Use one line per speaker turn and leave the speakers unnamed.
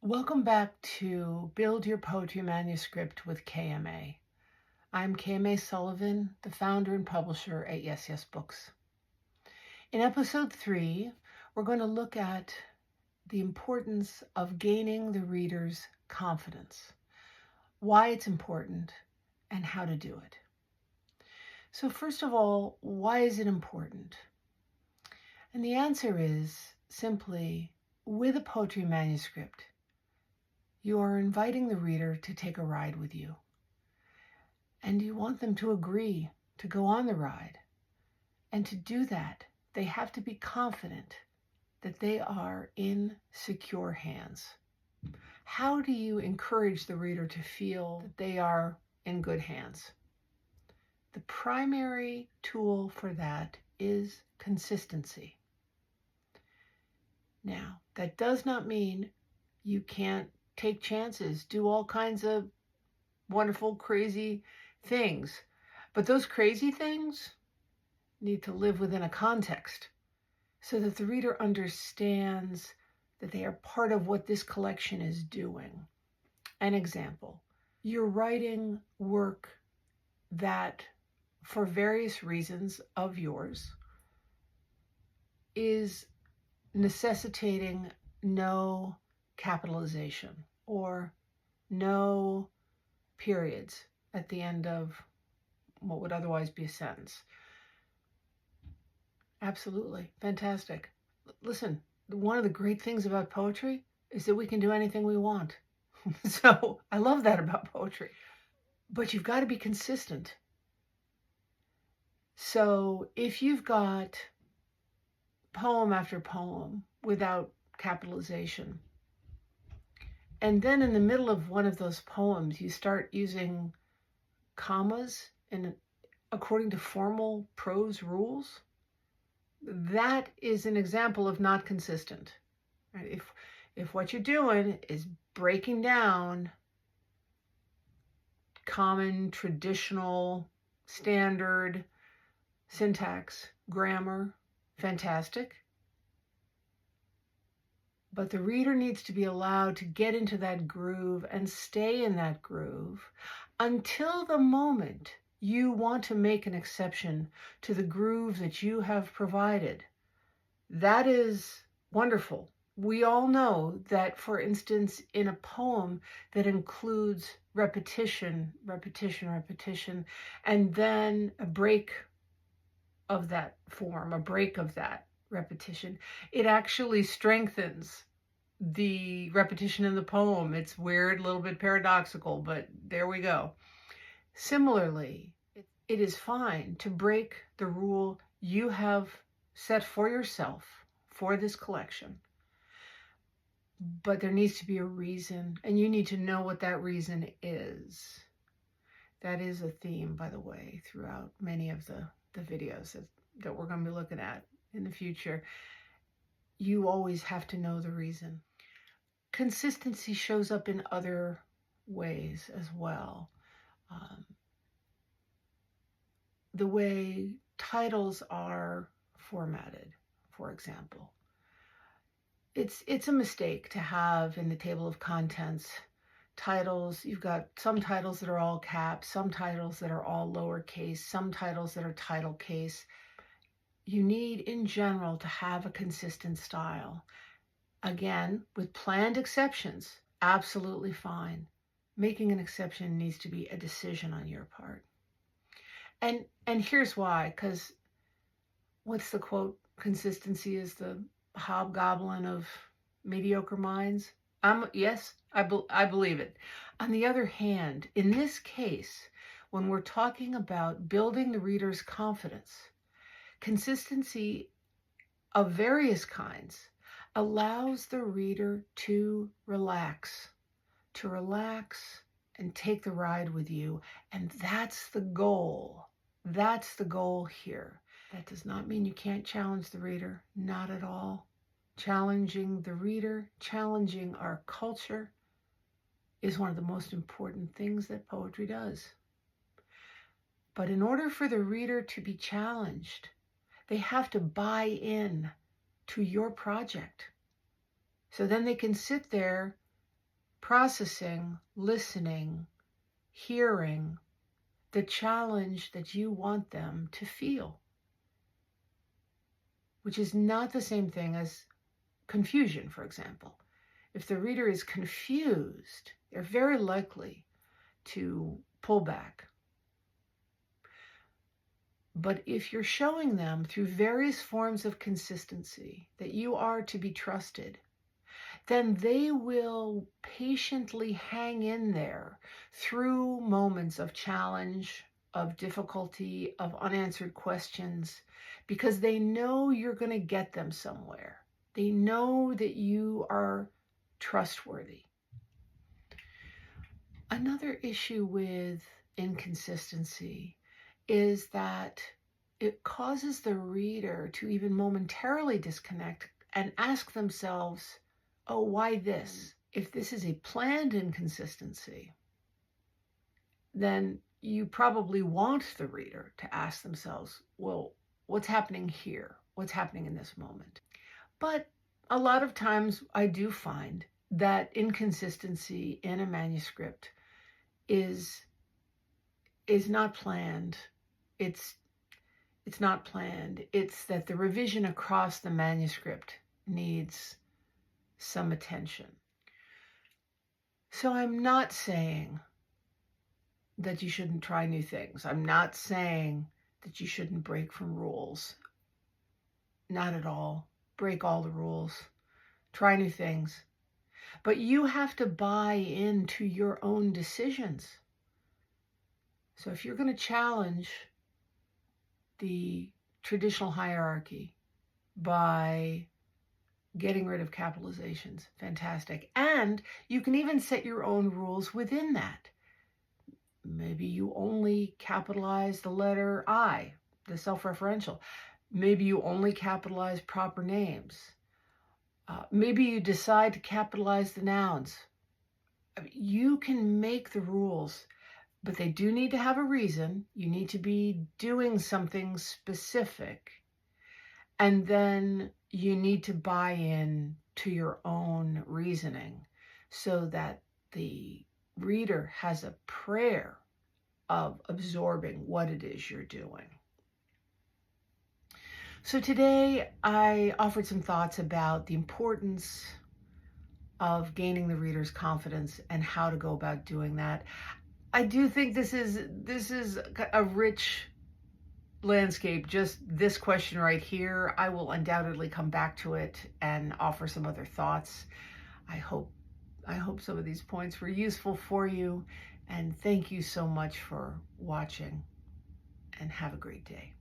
Welcome back to Build Your Poetry Manuscript with KMA. I'm KMA Sullivan, the founder and publisher at Yes Yes Books. In episode 3, we're going to look at the importance of gaining the reader's confidence, why it's important, and how to do it. So first of all, why is it important? And the answer is simply, with a poetry manuscript, you are inviting the reader to take a ride with you. And you want them to agree to go on the ride. And to do that, they have to be confident that they are in secure hands. How do you encourage the reader to feel that they are in good hands? The primary tool for that is consistency. Now, that does not mean you can't take chances, do all kinds of wonderful, crazy things. But those crazy things need to live within a context so that the reader understands that they are part of what this collection is doing. An example, you're writing work that, for various reasons of yours, is necessitating no capitalization or no periods at the end of what would otherwise be a sentence. Absolutely. Fantastic. Listen, one of the great things about poetry is that we can do anything we want. So I love that about poetry. But you've got to be consistent. So if you've got poem after poem without capitalization, and then in the middle of one of those poems, you start using commas according to formal prose rules, that is an example of not consistent. Right? If what you're doing is breaking down common, traditional, standard syntax, grammar, fantastic. But the reader needs to be allowed to get into that groove and stay in that groove until the moment you want to make an exception to the groove that you have provided. That is wonderful. We all know that, for instance, in a poem that includes repetition, and then a break of that form, a break of that repetition, it actually strengthens the repetition in the poem. It's weird, a little bit paradoxical, but there we go. Similarly, it is fine to break the rule you have set for yourself for this collection, but there needs to be a reason, and you need to know what that reason is. That is a theme, by the way, throughout many of the videos that we're going to be looking at in the future. You always have to know the reason. Consistency shows up in other ways as well. The way titles are formatted, for example. It's a mistake to have in the table of contents titles. You've got some titles that are all caps, some titles that are all lowercase, some titles that are title case. You need, in general, to have a consistent style. Again, with planned exceptions, absolutely fine. Making an exception needs to be a decision on your part. And here's why, because what's the quote? Consistency is the hobgoblin of mediocre minds. Yes, I believe it. On the other hand, in this case, when we're talking about building the reader's confidence, consistency of various kinds allows the reader to relax and take the ride with you. And that's the goal. That's the goal here. That does not mean you can't challenge the reader. Not at all. Challenging the reader, challenging our culture is one of the most important things that poetry does. But in order for the reader to be challenged, they have to buy in to your project. So then they can sit there processing, listening, hearing the challenge that you want them to feel, which is not the same thing as confusion, for example. If the reader is confused, they're very likely to pull back. But if you're showing them through various forms of consistency that you are to be trusted, then they will patiently hang in there through moments of challenge, of difficulty, of unanswered questions, because they know you're going to get them somewhere. They know that you are trustworthy. Another issue with inconsistency is that it causes the reader to even momentarily disconnect and ask themselves, oh, why this? If this is a planned inconsistency, then you probably want the reader to ask themselves, well, what's happening here? What's happening in this moment? But a lot of times I do find that inconsistency in a manuscript is not planned. It's not planned. It's that the revision across the manuscript needs some attention. So I'm not saying that you shouldn't try new things. I'm not saying that you shouldn't break from rules. Not at all. Break all the rules. Try new things. But you have to buy into your own decisions. So if you're going to challenge the traditional hierarchy by getting rid of capitalizations, fantastic. And you can even set your own rules within that. Maybe you only capitalize the letter I, the self-referential. Maybe you only capitalize proper names. Maybe you decide to capitalize the nouns. I mean, you can make the rules, but they do need to have a reason. You need to be doing something specific. And then you need to buy in to your own reasoning so that the reader has a prayer of absorbing what it is you're doing. So today I offered some thoughts about the importance of gaining the reader's confidence and how to go about doing that. I do think this is a rich landscape, just this question right here. I will undoubtedly come back to it and offer some other thoughts. I hope some of these points were useful for you, and thank you so much for watching, and have a great day.